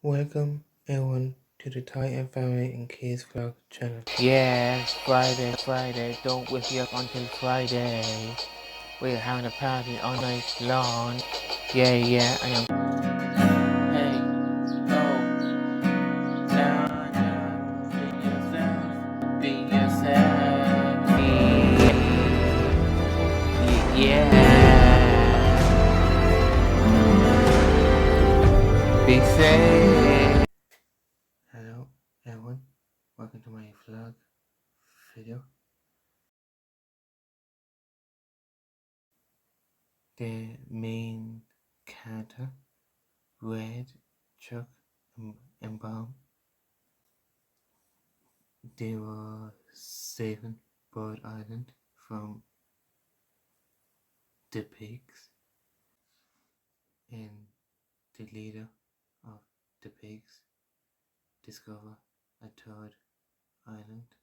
Welcome everyone to the tighe family and kids vlog channel. Yes, Friday, don't wake me up until Friday. We're having a party all night long. Yeah, I am. Hey, oh, be yourself, be safe. Hello everyone, welcome to my vlog video. The main character, Red, Chuck and Bomb, they were saving Bird Island from the pigs, and the leader of the pigs discovered a third island,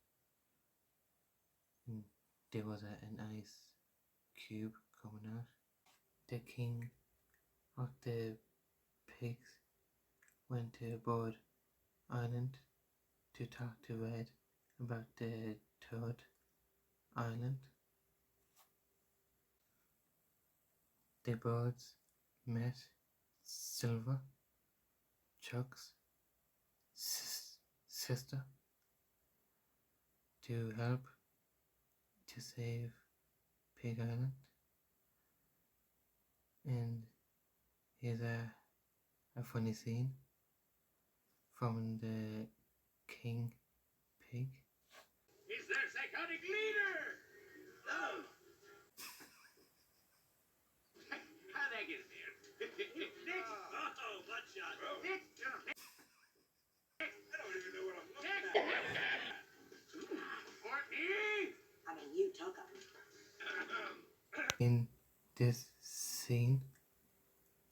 and there was an ice cube coming out. The king of the pigs went to Bird Island to talk to Red about the third island. The birds met Silver, Chuck's sister, to help to save Pig Island. And here's a funny scene from the King Pig. He's their psychotic leader! Oh! How that get there? Next! Oh, butt shot! Next! I don't even know what I'm looking at. Courtney! I mean, you took him. In this scene,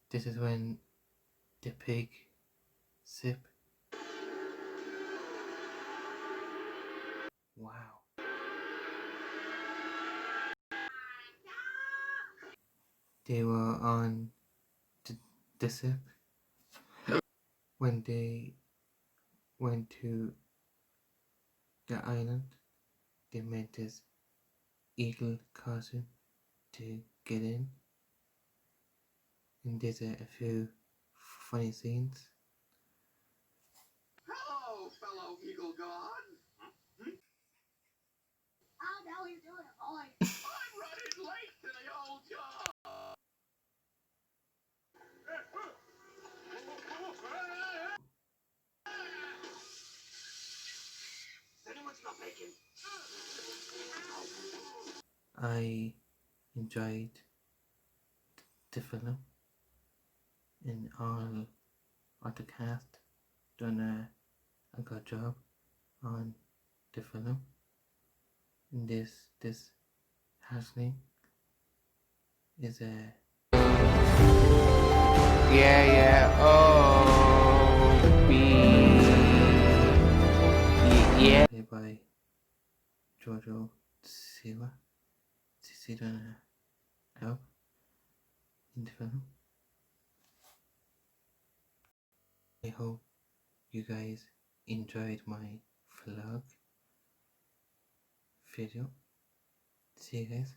this is when the pig sip. Wow. They were on the ship when they went to the island. They made this eagle costume to get in, and there's a few funny scenes. Hello, fellow eagle god. Oh, now you're doing it, boy. I'm running late to the old job. Anyone's not making. I enjoyed the film, and all of the cast done a good job on the film. And this happening is a played by Jojo Siwa. She done a help in the film. I hope you guys enjoyed my vlog video. See you guys.